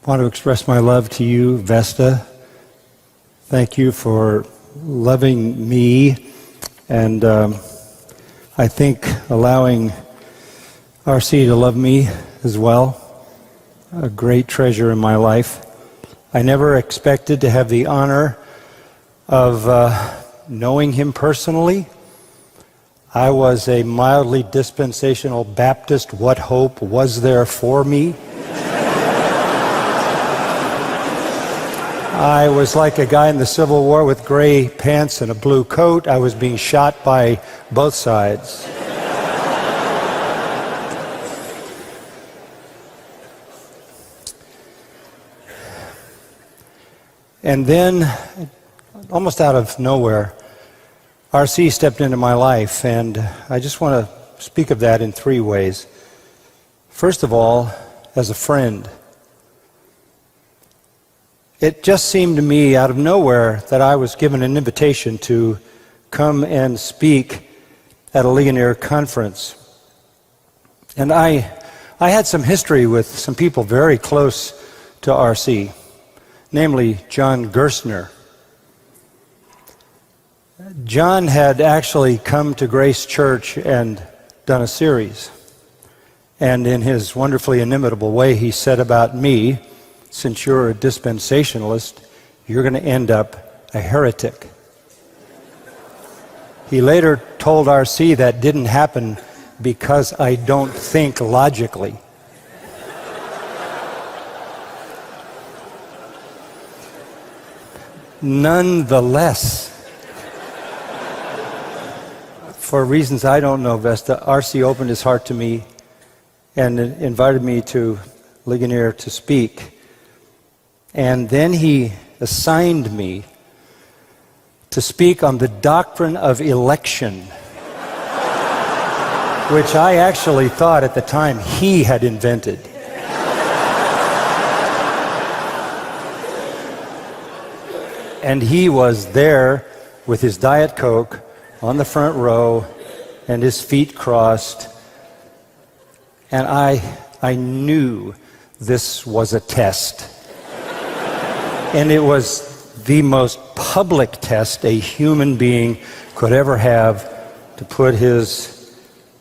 want to express my love to you, Vesta. Thank you for loving me and I think allowing R.C. to love me as well. A great treasure in my life. I never expected to have the honor of knowing him personally. I was a mildly dispensational Baptist. What hope was there for me? I was like a guy in the Civil War with gray pants and a blue coat. I was being shot by both sides. And then, almost out of nowhere, R.C. stepped into my life, and I just want to speak of that in three ways. First of all, as a friend. It just seemed to me out of nowhere that I was given an invitation to come and speak at a Ligonier conference. And I had some history with some people very close to R.C., namely John Gerstner. John had actually come to Grace Church and done a series. And in his wonderfully inimitable way, he said about me, since you're a dispensationalist, you're going to end up a heretic. He later told R.C. that didn't happen because I don't think logically. Nonetheless, for reasons I don't know, Vesta, R.C. opened his heart to me and invited me to Ligonier to speak. And then he assigned me to speak on the doctrine of election, which I actually thought at the time he had invented. And he was there with his Diet Coke on the front row and his feet crossed. And I knew this was a test. And it was the most public test a human being could ever have, to put his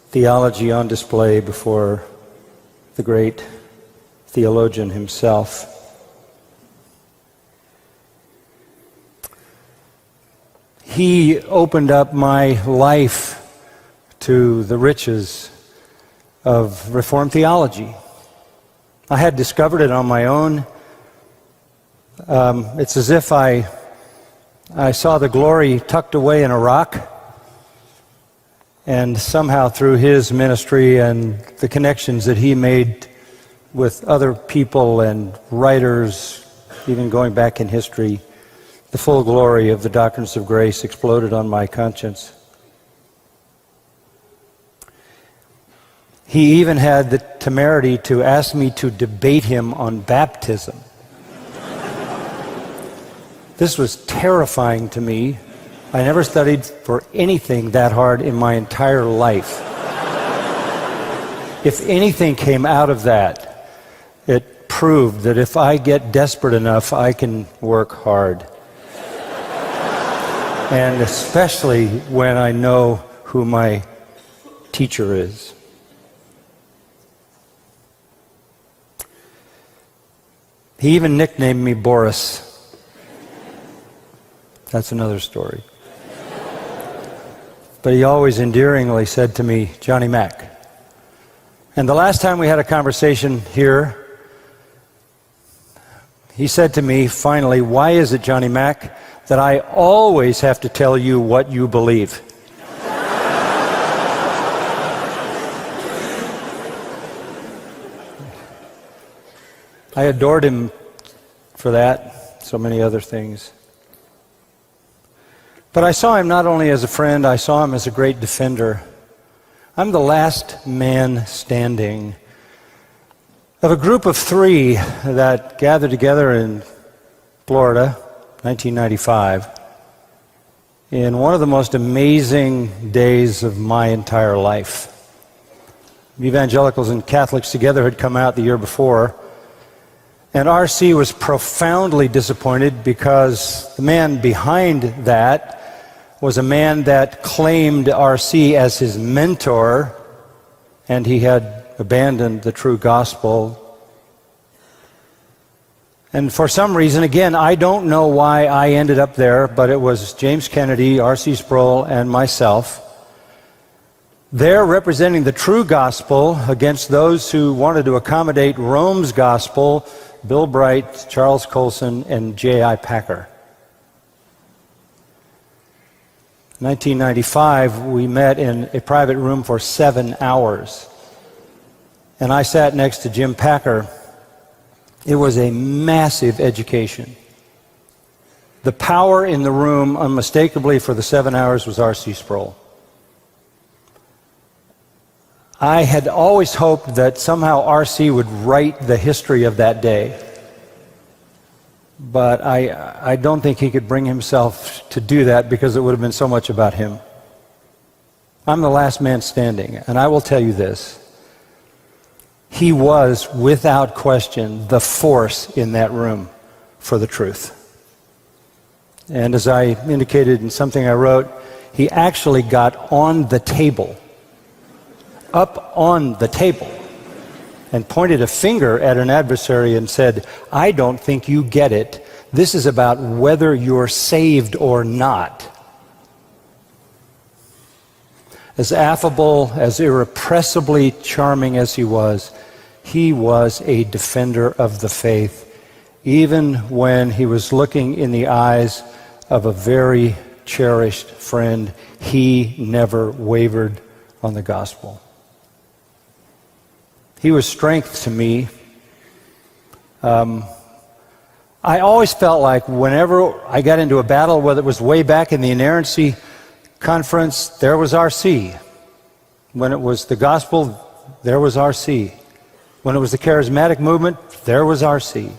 theology on display before the great theologian himself. He opened up my life to the riches of Reformed theology. I had discovered it on my own. It's as if I saw the glory tucked away in a rock, and somehow through his ministry and the connections that he made with other people and writers, even going back in history, the full glory of the doctrines of grace exploded on my conscience. He even had the temerity to ask me to debate him on baptism. This was terrifying to me. I never studied for anything that hard in my entire life. If anything came out of that, it proved that if I get desperate enough, I can work hard. And especially when I know who my teacher is. He even nicknamed me Boris. That's another story. But he always endearingly said to me, Johnny Mac. And the last time we had a conversation here, he said to me, finally, why is it, Johnny Mac, that I always have to tell you what you believe? I adored him for that, so many other things. But I saw him not only as a friend, I saw him as a great defender. I'm the last man standing of a group of 3 that gathered together in Florida, 1995, in one of the most amazing days of my entire life. Evangelicals and Catholics together had come out the year before, And R.C. was profoundly disappointed because the man behind that was a man that claimed R.C. as his mentor, and he had abandoned the true gospel. And for some reason, again, I don't know why I ended up there, but it was James Kennedy, R.C.Sproul, and myself. They're representing the true gospel against those who wanted to accommodate Rome's gospel, Bill Bright, Charles Colson, and J.I. Packer. In 1995, we met in a private room for 7 hours. And I sat next to Jim Packer. It was a massive education. The power in the room, unmistakably for the 7 hours, was R.C. Sproul. I had always hoped that somehow R.C. would write the history of that day. But I don't think he could bring himself to do that because it would have been so much about him. I'm the last man standing, and I will tell you this. He was, without question, the force in that room for the truth. And as I indicated in something I wrote, he actually got on the table, up on the table, and pointed a finger at an adversary and said, "I don't think you get it. This is about whether you're saved or not." As affable, as irrepressibly charming as he was a defender of the faith, even when he was looking in the eyes of a very cherished friend. He never wavered on the gospel. He was strength to me. I always felt like whenever I got into a battle, whether it was way back in the inerrancy conference, there was R.C. When it was the gospel, there was R.C. When it was the charismatic movement, there was R.C.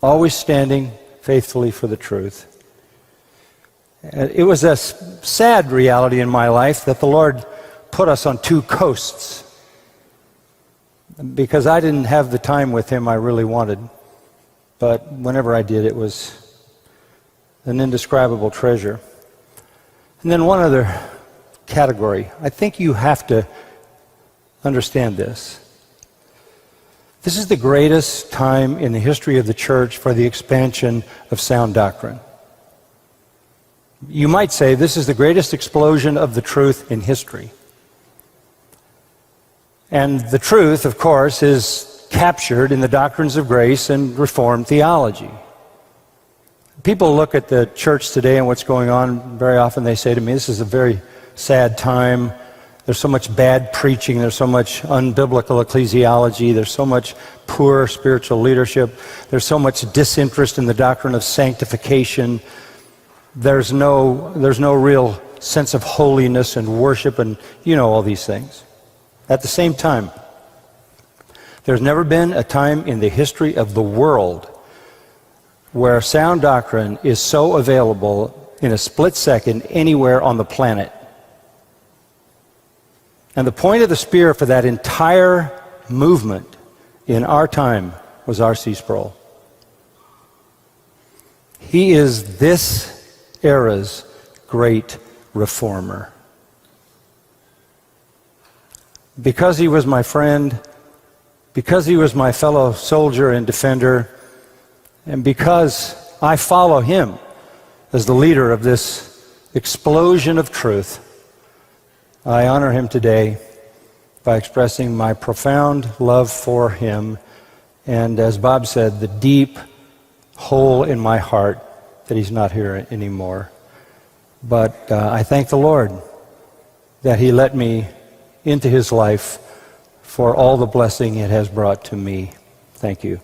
Always standing faithfully for the truth. It was a sad reality in my life that the Lord put us on two coasts, because I didn't have the time with him I really wanted. But whenever I did, it was an indescribable treasure. And then one other category. I think you have to understand this. This is the greatest time in the history of the church for the expansion of sound doctrine. You might say this is the greatest explosion of the truth in history. And the truth, of course, is captured in the doctrines of grace and Reformed theology. People look at the church today and what's going on, very often they say to me, this is a very sad time. There's so much bad preaching, there's so much unbiblical ecclesiology, there's so much poor spiritual leadership, there's so much disinterest in the doctrine of sanctification, there's no real sense of holiness and worship, and you know all these things. At the same time, there's never been a time in the history of the world where sound doctrine is so available in a split second anywhere on the planet. And the point of the spear for that entire movement in our time was R.C. Sproul. He is this era's great reformer. Because he was my friend, because he was my fellow soldier and defender, and because I follow him as the leader of this explosion of truth, I honor him today by expressing my profound love for him, and as Bob said, the deep hole in my heart that he's not here anymore. But I thank the Lord that he let me into his life for all the blessing it has brought to me. Thank you.